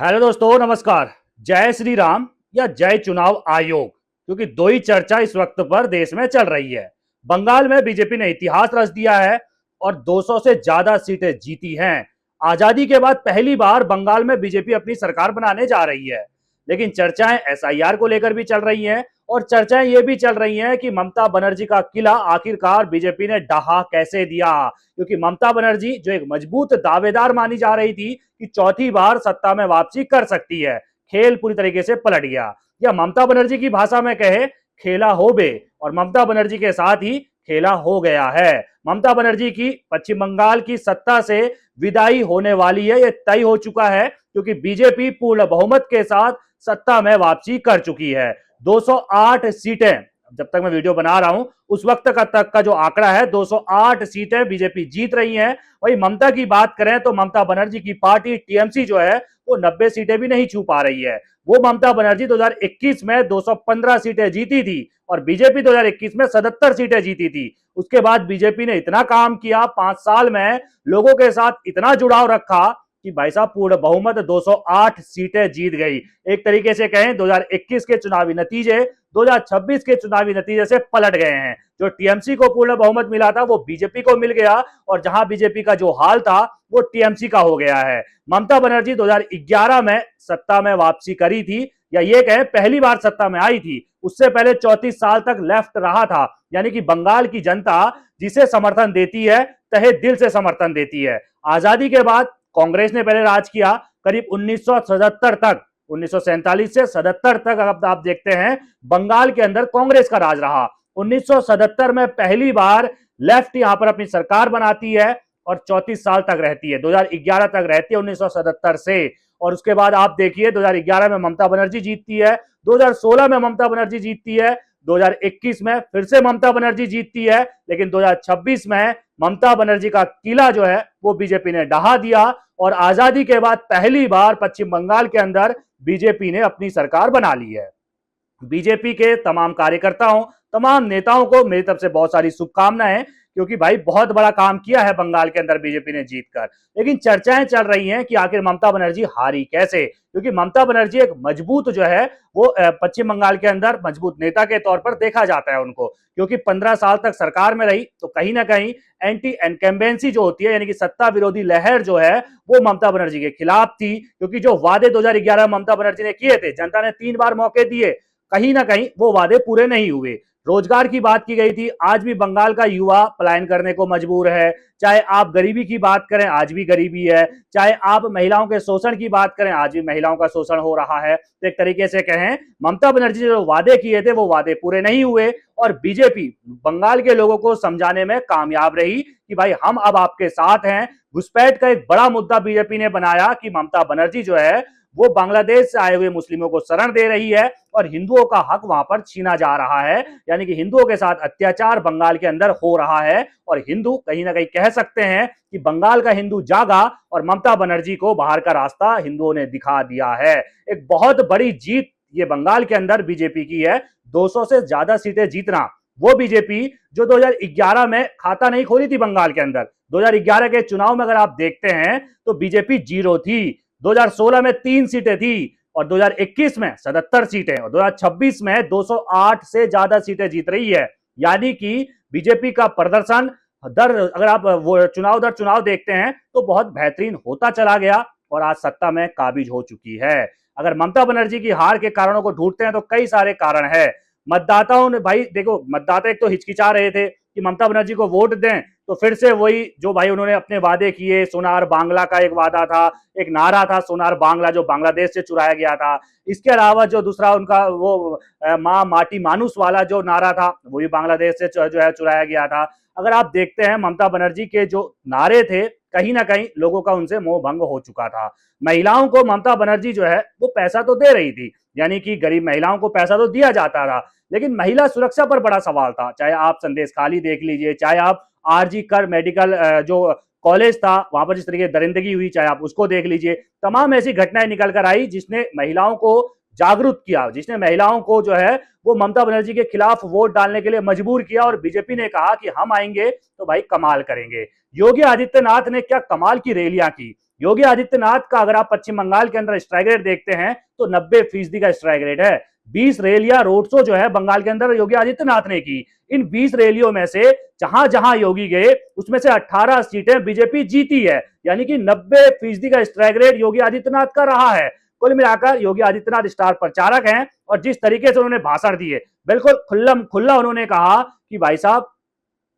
Hello दोस्तों, नमस्कार। जय श्री राम या जय चुनाव आयोग, क्योंकि दो ही चर्चा इस वक्त पर देश में चल रही है। बंगाल में बीजेपी ने इतिहास रच दिया है और 200 से ज्यादा सीटें जीती हैं। आजादी के बाद पहली बार बंगाल में बीजेपी अपनी सरकार बनाने जा रही है। लेकिन चर्चाएं एसआईआर को लेकर भी चल रही हैं और चर्चाएं ये भी चल रही हैं कि ममता बनर्जी का किला आखिरकार बीजेपी ने ढहा कैसे दिया, क्योंकि ममता बनर्जी जो एक मजबूत दावेदार मानी जा रही थी कि चौथी बार सत्ता में वापसी कर सकती है, खेल पूरी तरीके से पलट गया। या ममता बनर्जी की भाषा में कहे, खेला हो बे, और ममता बनर्जी के साथ ही खेला हो गया है। ममता बनर्जी की पश्चिम बंगाल की सत्ता से विदाई होने वाली है, यह तय हो चुका है, क्योंकि बीजेपी पूर्ण बहुमत के साथ सत्ता में वापसी कर चुकी है। 208 सीटें, जब तक मैं वीडियो बना रहा हूं उस वक्त तक का जो आंकड़ा है, 208 सीटें बीजेपी जीत रही है। वही ममता की बात करें तो ममता बनर्जी की पार्टी टीएमसी जो है वो 90 सीटें भी नहीं छू पा रही है। वो ममता बनर्जी 2021 में 215 सीटें जीती थी और बीजेपी 2021 में 77 सीटें जीती थी। उसके बाद बीजेपी ने इतना काम किया, 5 साल में लोगों के साथ इतना जुड़ाव रखा कि भाई साहब पूर्ण बहुमत 208 सीटें जीत गई। एक तरीके से कहें 2021 के चुनावी नतीजे 2026 के चुनावी नतीजे से पलट गए हैं। जो टीएमसी को पूर्ण बहुमत मिला था वो बीजेपी को मिल गया और जहां बीजेपी का जो हाल था वो टीएमसी का हो गया है। ममता बनर्जी 2011 में सत्ता में वापसी करी थी, या ये कहें पहली बार सत्ता में आई थी। उससे पहले 34 साल तक लेफ्ट रहा था, यानी कि बंगाल की जनता जिसे समर्थन देती है तहे दिल से समर्थन देती है। आजादी के बाद कांग्रेस ने पहले राज किया करीब 1977 तक, 1947 से 77 तक आप देखते हैं बंगाल के अंदर कांग्रेस का राज रहा। 1977 में पहली बार लेफ्ट यहां पर अपनी सरकार बनाती है और 34 साल तक रहती है, 2011 तक रहती है 1977 से। और उसके बाद आप देखिए 2011 में ममता बनर्जी जीतती है, 2016 में ममता बनर्जी जीतती है, 2021 में फिर से ममता बनर्जी जीतती है, लेकिन 2026 में ममता बनर्जी का किला जो है वो बीजेपी ने ढहा दिया और आजादी के बाद पहली बार पश्चिम बंगाल के अंदर बीजेपी ने अपनी सरकार बना ली है। बीजेपी के तमाम कार्यकर्ताओं, तमाम नेताओं को मेरी तरफ से बहुत सारी शुभकामनाएं, क्योंकि भाई बहुत बड़ा काम किया है बंगाल के अंदर बीजेपी ने जीतकर। लेकिन चर्चाएं चल रही हैं कि आखिर ममता बनर्जी हारी कैसे, क्योंकि ममता बनर्जी एक मजबूत जो है वो पश्चिम बंगाल के अंदर मजबूत नेता के तौर पर देखा जाता है उनको, क्योंकि 15 साल तक सरकार में रही तो कहीं ना कहीं एंटी इनकम्बेंसी जो होती है, यानी कि सत्ता विरोधी लहर जो है वो ममता बनर्जी के खिलाफ थी। क्योंकि जो वादे 2011 में ममता बनर्जी ने किए थे, जनता ने 3 बार मौके दिए, कहीं ना कहीं वो वादे पूरे नहीं हुए। रोजगार की बात की गई थी, आज भी बंगाल का युवा पलायन करने को मजबूर है। चाहे आप गरीबी की बात करें, आज भी गरीबी है। चाहे आप महिलाओं के शोषण की बात करें, आज भी महिलाओं का शोषण हो रहा है। तो एक तरीके से कहें ममता बनर्जी जो वादे किए थे वो वादे पूरे नहीं हुए और बीजेपी बंगाल के लोगों को समझाने में कामयाब रही कि भाई हम अब आपके साथ हैं। घुसपैठ का एक बड़ा मुद्दा बीजेपी ने बनाया कि ममता बनर्जी जो है वो बांग्लादेश से आए हुए मुस्लिमों को शरण दे रही है और हिंदुओं का हक वहां पर छीना जा रहा है, यानी कि हिंदुओं के साथ अत्याचार बंगाल के अंदर हो रहा है। और हिंदू कहीं ना कहीं कह सकते हैं कि बंगाल का हिंदू जागा और ममता बनर्जी को बाहर का रास्ता हिंदुओं ने दिखा दिया है। एक बहुत बड़ी जीत ये बंगाल के अंदर बीजेपी की है, 200 से ज्यादा सीटें जीतना। वो बीजेपी जो 2011 में खाता नहीं खोली थी बंगाल के अंदर, 2011 के चुनाव में अगर आप देखते हैं तो बीजेपी जीरो थी। 2016 में 3 सीटें थी और 2021 में 77 सीटें और 2026 में 208 से ज्यादा सीटें जीत रही है। यानी कि बीजेपी का प्रदर्शन दर, अगर आप वो चुनाव दर चुनाव देखते हैं तो बहुत बेहतरीन होता चला गया और आज सत्ता में काबिज हो चुकी है। अगर ममता बनर्जी की हार के कारणों को ढूंढते हैं तो कई सारे कारण है। मतदाताओं ने, भाई देखो, मतदाता एक तो हिचकिचा रहे थे कि ममता बनर्जी को वोट दें तो फिर से वही जो भाई उन्होंने अपने वादे किए, सोनार बांग्ला का एक वादा था, एक नारा था सोनार बांग्ला जो बांग्लादेश से चुराया गया था। इसके अलावा जो दूसरा उनका वो माँ माटी मानुस वाला जो नारा था वो भी बांग्लादेश से जो है चुराया गया था। अगर आप देखते हैं ममता बनर्जी के जो नारे थे कहीं ना कहीं लोगों का उनसे मोह भंग हो चुका था। महिलाओं को ममता बनर्जी जो है वो पैसा तो दे रही थी, यानी कि गरीब महिलाओं को पैसा तो दिया जाता था, लेकिन महिला सुरक्षा पर बड़ा सवाल था। चाहे आप संदेश खाली देख लीजिए, चाहे आप आरजी कर मेडिकल जो कॉलेज था वहां पर जिस तरीके की दरिंदगी हुई, चाहे आप उसको देख लीजिए, तमाम ऐसी घटनाएं निकल कर आई जिसने महिलाओं को जागरूक किया, जिसने महिलाओं को जो है वो ममता बनर्जी के खिलाफ वोट डालने के लिए मजबूर किया। और बीजेपी ने कहा कि हम आएंगे तो भाई कमाल करेंगे। योगी आदित्यनाथ ने क्या कमाल की रैलियां की। योगी आदित्यनाथ का अगर आप पश्चिम बंगाल के अंदर स्ट्राइक रेट देखते हैं तो 90% का स्ट्राइक रेट है। 20 रैलियां रोड शो जो है बंगाल के अंदर योगी आदित्यनाथ ने की। इन 20 रैलियों में से जहां जहां योगी गए उसमें से 18 सीटें बीजेपी जीती है, यानी कि 90% का स्ट्राइक रेट योगी आदित्यनाथ का रहा है। कुल मिलाकर योगी आदित्यनाथ स्टार प्रचारक हैं और जिस तरीके से उन्होंने भाषण दिए, बिल्कुल खुल्लम खुल्ला उन्होंने कहा कि भाई साहब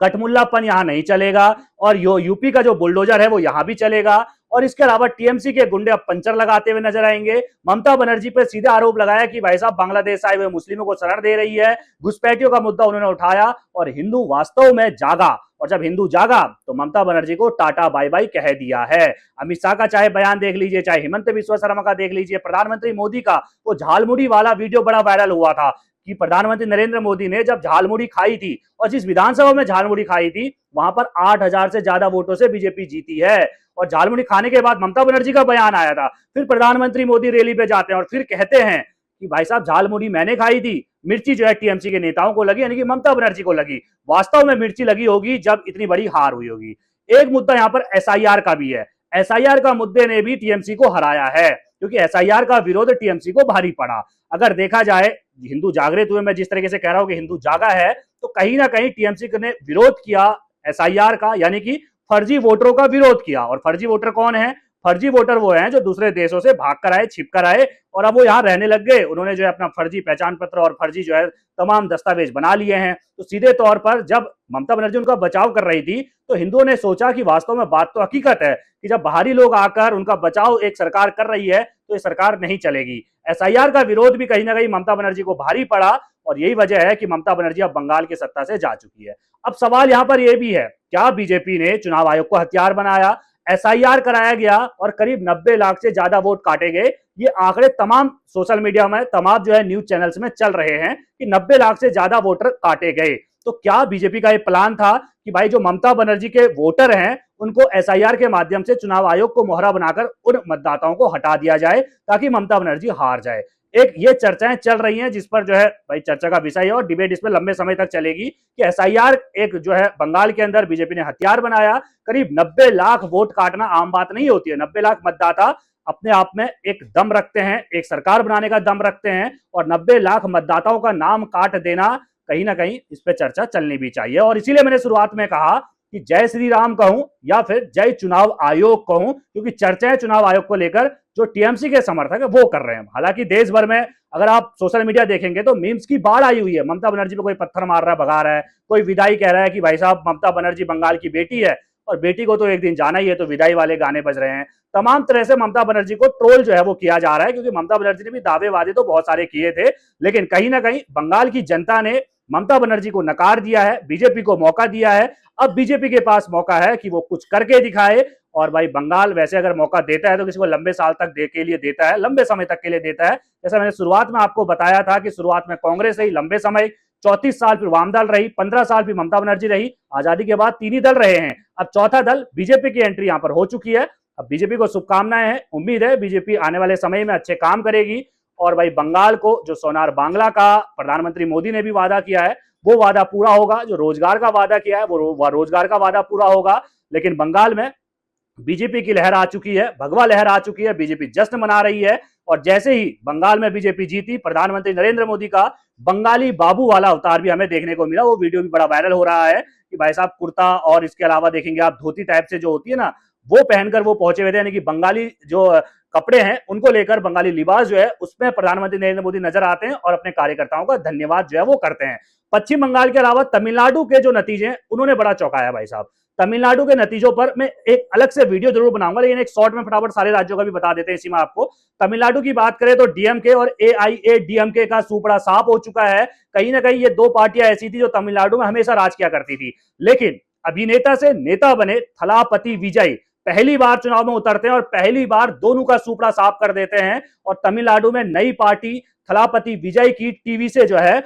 कटमुल्लापन यहां नहीं चलेगा और यूपी का जो बुलडोजर है वो यहां भी चलेगा। और इसके अलावा टीएमसी के गुंडे अब पंचर लगाते हुए नजर आएंगे। ममता बनर्जी पर सीधे आरोप लगाया कि भाई साहब बांग्लादेश आए हुए मुस्लिमों को शरण दे रही है। घुसपैठियों का मुद्दा उन्होंने उठाया और हिंदू वास्तव में जागा, और जब हिंदू जागा तो ममता बनर्जी को टाटा बाय बाय कह दिया है। अमित शाह का चाहे बयान देख लीजिए, चाहे हिमंत बिस्वा शर्मा का देख लीजिए, प्रधानमंत्री मोदी का वो झालमुड़ी वाला वीडियो बड़ा वायरल हुआ था कि प्रधानमंत्री नरेंद्र मोदी ने जब झालमुड़ी खाई थी और जिस विधानसभा में झालमुड़ी खाई थी वहां पर 8,000 से ज्यादा वोटों से बीजेपी जीती है। और झालमुड़ी खाने के बाद ममता बनर्जी का बयान आया था। फिर प्रधानमंत्री मोदी रैली पे जाते हैं और फिर कहते हैं कि भाई साहब झालमुड़ी मैंने खाई थी, मिर्ची जो है टीएमसी के नेताओं को लगी, यानी कि ममता बनर्जी को लगी। वास्तव में मिर्ची लगी होगी जब इतनी बड़ी हार हुई होगी। एक मुद्दा यहां पर एसआईआर का भी है। एसआईआर का मुद्दे ने भी टीएमसी को हराया है, क्योंकि एसआईआर का विरोध टीएमसी को भारी पड़ा। अगर देखा जाए हिंदू जागृत हुए, मैं जिस तरीके से कह रहा हूं कि हिंदू जागा है, तो कहीं ना कहीं टीएमसी ने विरोध किया एसआईआर का, यानी कि फर्जी वोटरों का विरोध किया। और फर्जी वोटर कौन है? फर्जी वोटर वो हैं जो दूसरे देशों से भाग कर आए, छिप कर आए और अब वो यहाँ रहने लग गए। उन्होंने जो है अपना फर्जी पहचान पत्र और फर्जी जो है तमाम दस्तावेज बना लिए हैं। तो सीधे तौर पर जब ममता बनर्जी उनका बचाव कर रही थी तो हिंदुओं ने सोचा कि वास्तव में बात तो हकीकत है कि जब बाहरी लोग आकर उनका बचाव एक सरकार कर रही है तो ये सरकार नहीं चलेगी। एसआईआर का विरोध भी कहीं ना कहीं ममता बनर्जी को भारी पड़ा और यही वजह है कि ममता बनर्जी अब बंगाल की सत्ता से जा चुकी है। अब सवाल यहां पर यह भी है, क्या बीजेपी ने चुनाव आयोग को हथियार बनाया? एसआईआर कराया गया और करीब 90 लाख से ज्यादा वोट काटे गए। ये आंकड़े तमाम सोशल मीडिया में, तमाम जो है न्यूज चैनल्स में चल रहे हैं कि 90 लाख से ज्यादा वोटर काटे गए। तो क्या बीजेपी का ये प्लान था कि भाई जो ममता बनर्जी के वोटर हैं उनको एसआईआर के माध्यम से चुनाव आयोग को मोहरा बनाकर उन मतदाताओं को हटा दिया जाए ताकि ममता बनर्जी हार जाए? एक ये चर्चाएं चल रही हैं जिस पर जो है भाई चर्चा का विषय है और डिबेट इस पर लंबे समय तक चलेगी कि एसआईआर एक जो है बंगाल के अंदर बीजेपी ने हथियार बनाया। करीब 90 लाख वोट काटना आम बात नहीं होती है। 90 लाख मतदाता अपने आप में एक दम रखते हैं, एक सरकार बनाने का दम रखते हैं, और 90 लाख मतदाताओं का नाम काट देना कहीं ना कहीं इस पर चर्चा चलनी भी चाहिए। और इसीलिए मैंने शुरुआत में कहा कि जय श्री राम कहूं या फिर जय चुनाव आयोग कहूं, क्योंकि चर्चाएं चुनाव आयोग को लेकर जो टीएमसी के समर्थक है वो कर रहे हैं। हालांकि देश भर में अगर आप सोशल मीडिया देखेंगे तो मीम्स की बाढ़ आई हुई है। ममता बनर्जी पे कोई पत्थर मार रहा है, भगा रहा है, कोई विदाई कह रहा है कि भाई साहब ममता बनर्जी बंगाल की बेटी है और बेटी को तो एक दिन जाना ही है, तो विदाई वाले गाने बज रहे हैं। तमाम तरह से ममता बनर्जी को ट्रोल जो है वो किया जा रहा है, क्योंकि ममता बनर्जी ने भी दावे वादे तो बहुत सारे किए थे, लेकिन कहीं ना कहीं बंगाल की जनता ने ममता बनर्जी को नकार दिया है, बीजेपी को मौका दिया है। अब बीजेपी के पास मौका है कि वो कुछ करके दिखाए। और भाई बंगाल वैसे अगर मौका देता है तो किसी को लंबे साल तक के लिए देता है, लंबे समय तक के लिए देता है। जैसा मैंने शुरुआत में आपको बताया था कि शुरुआत में कांग्रेस रही लंबे समय, 34 साल फिर वाम दल रही, 15 साल फिर ममता बनर्जी रही, आजादी के बाद 3 ही दल रहे हैं। अब चौथा दल बीजेपी की एंट्री यहां पर हो चुकी है। अब बीजेपी को शुभकामनाएं हैं, उम्मीद है बीजेपी आने वाले समय में अच्छे काम करेगी। और भाई बंगाल को जो सोनार बांग्ला का प्रधानमंत्री मोदी ने भी वादा किया है वो वादा पूरा होगा। जो रोजगार का वादा किया है वो रोजगार का वादा पूरा होगा। लेकिन बंगाल में बीजेपी की लहर आ चुकी है, भगवा लहर आ चुकी है, बीजेपी जश्न मना रही है। और जैसे ही बंगाल में बीजेपी जीती, प्रधानमंत्री नरेंद्र मोदी का बंगाली बाबू वाला अवतार भी हमें देखने को मिला। वो वीडियो भी बड़ा वायरल हो रहा है कि भाई साहब कुर्ता और इसके अलावा देखेंगे आप धोती टाइप से जो होती है ना, वो पहनकर वो पहुंचे हुए थे। यानी कि बंगाली जो कपड़े हैं उनको लेकर बंगाली लिबास जो है उसमें प्रधानमंत्री नरेंद्र मोदी नजर आते हैं और अपने कार्यकर्ताओं का धन्यवाद जो है वो करते हैं। पश्चिम बंगाल के अलावा तमिलनाडु के जो नतीजे हैं उन्होंने बड़ा चौंकाया भाई साहब। तमिलनाडु के नतीजों पर मैं एक अलग से वीडियो जरूर बनाऊंगा, लेकिन एक शॉर्ट में फटाफट सारे राज्यों का भी बता देते हैं इसी में आपको। तमिलनाडु की बात करें तो डीएमके और एआईएडीएमके का सुपड़ा साफ हो चुका है। कहीं ना कहीं ये दो पार्टियां ऐसी थी जो तमिलनाडु में हमेशा राज किया करती थी, लेकिन अभिनेता से नेता बने थलापति विजय पहली बार चुनाव में उतरते हैं और पहली बार दोनों का सुपड़ा साफ कर देते हैं। और तमिलनाडु में नई पार्टी थलापति विजय की टीवी से जो है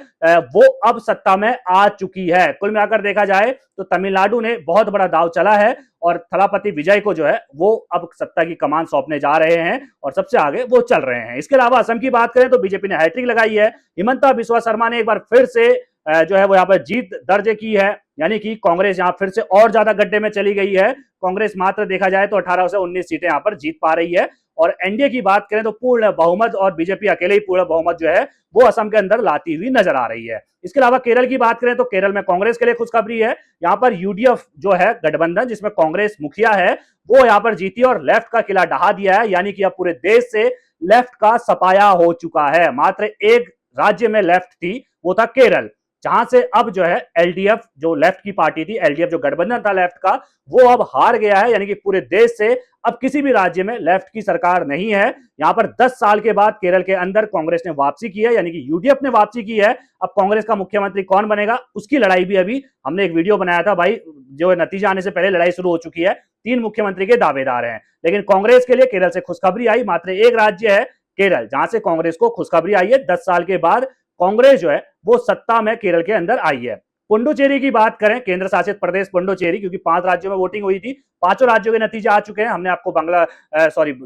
वो अब सत्ता में आ चुकी है। कुल मिलाकर देखा जाए तो तमिलनाडु ने बहुत बड़ा दाव चला है और थलापति विजय को जो है वो अब सत्ता की कमान सौंपने जा रहे हैं और सबसे आगे वो चल रहे हैं। इसके अलावा असम की बात करें तो बीजेपी ने हैट्रिक लगाई है। हिमंता बिस्वा शर्मा ने एक बार फिर से जो है वो यहाँ पर जीत दर्ज की है, यानी कि कांग्रेस यहाँ फिर से और ज्यादा गड्ढे में चली गई है। कांग्रेस मात्र देखा जाए तो 18 से 19 सीटें यहाँ पर जीत पा रही है। और एनडीए की बात करें तो पूर्ण बहुमत, और बीजेपी अकेले ही पूर्ण बहुमत जो है वो असम के अंदर लाती हुई नजर आ रही है। इसके अलावा केरल की बात करें तो केरल में कांग्रेस के लिए खुशखबरी है। यहाँ पर यूडीएफ जो है गठबंधन, जिसमें कांग्रेस मुखिया है, वो यहाँ पर जीती और लेफ्ट का किला ढहा दिया है, यानी कि अब पूरे देश से लेफ्ट का सफाया हो चुका है। मात्र एक राज्य में लेफ्ट थी, वो था केरल, जहां से अब जो है एलडीएफ, जो लेफ्ट की पार्टी थी, एलडीएफ जो गठबंधन था लेफ्ट का, वो अब हार गया है। यानी कि पूरे देश से अब किसी भी राज्य में लेफ्ट की सरकार नहीं है। यहां पर 10 साल के बाद केरल के अंदर कांग्रेस ने वापसी की है, यानी कि यूडीएफ ने वापसी की है। अब कांग्रेस का मुख्यमंत्री कौन बनेगा, उसकी लड़ाई भी अभी हमने एक वीडियो बनाया था भाई, जो नतीजा आने से पहले लड़ाई शुरू हो चुकी है। 3 मुख्यमंत्री के दावेदार हैं, लेकिन कांग्रेस के लिए केरल से खुशखबरी आई। मात्र एक राज्य है केरल, जहां से कांग्रेस को खुशखबरी आई है। 10 साल के बाद कांग्रेस जो है वो सत्ता में केरल के अंदर आई है। पुडुचेरी की बात करें, केंद्र शासित प्रदेश पुडुचेरी, क्योंकि 5 राज्यों में वोटिंग हुई थी, 5 राज्यों के नतीजे आ चुके हैं। हमने आपको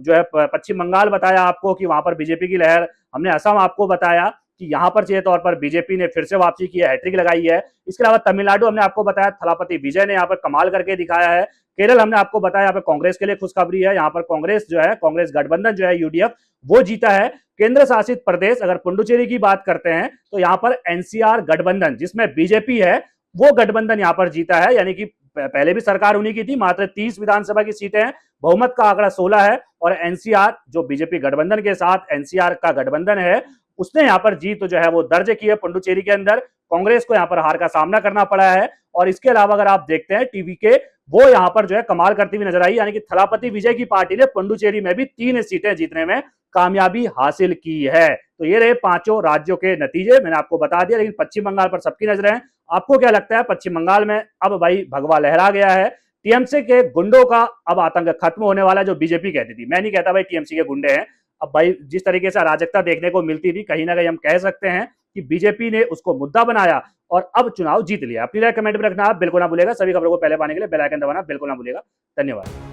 जो है पश्चिम बंगाल बताया आपको कि वहां पर बीजेपी की लहर, हमने असम आपको बताया कि यहां पर सीधे तौर पर बीजेपी ने फिर से वापसी की है, हैट्रिक लगाई है। इसके अलावा तमिलनाडु हमने आपको बताया, थलापति विजय ने यहाँ पर कमाल करके दिखाया है। केरल हमने आपको बताया, यहाँ पर कांग्रेस के लिए खुशखबरी है। यहाँ पर कांग्रेस जो है, कांग्रेस गठबंधन जो है यूडीएफ, वो जीता है। केंद्र शासित प्रदेश अगर पुडुचेरी की बात करते हैं तो यहाँ पर एनसीआर गठबंधन, जिसमें बीजेपी है, वो गठबंधन यहाँ पर जीता है। यानी कि पहले भी सरकार उन्हीं की थी, मात्र 30 विधानसभा की सीटें हैं, बहुमत का आंकड़ा 16 है। और एनसीआर जो बीजेपी गठबंधन के साथ एनसीआर का गठबंधन है, उसने यहाँ पर जीत जो है वो दर्ज की है पुडुचेरी के अंदर। कांग्रेस को यहाँ पर हार का सामना करना पड़ा है। और इसके अलावा अगर आप देखते हैं टीवी के, वो यहाँ पर जो है कमाल करती हुई नजर आई, यानी कि थलापति विजय की पार्टी ने पुडुचेरी में भी 3 सीटें जीतने में कामयाबी हासिल की है। तो ये रहे 5 राज्यों के नतीजे, मैंने आपको बता दिया। लेकिन पश्चिम बंगाल पर सबकी नजरें हैं। आपको क्या लगता है, पश्चिम बंगाल में अब भाई भगवा लहरा गया है, टीएमसी के गुंडों का अब आतंक खत्म होने वाला है, जो बीजेपी कहती थी। मैं नहीं कहता भाई टीएमसी के गुंडे हैं। अब भाई जिस तरीके से अराजकता देखने को मिलती थी, कहीं ना कहीं हम कह सकते हैं कि बीजेपी ने उसको मुद्दा बनाया और अब चुनाव जीत लिया। अपनी राय कमेंट में रखना आप बिल्कुल ना भूलेगा। सभी खबरों को पहले पाने के लिए बेल आइकन दबाना बिल्कुल ना भूलेगा। धन्यवाद।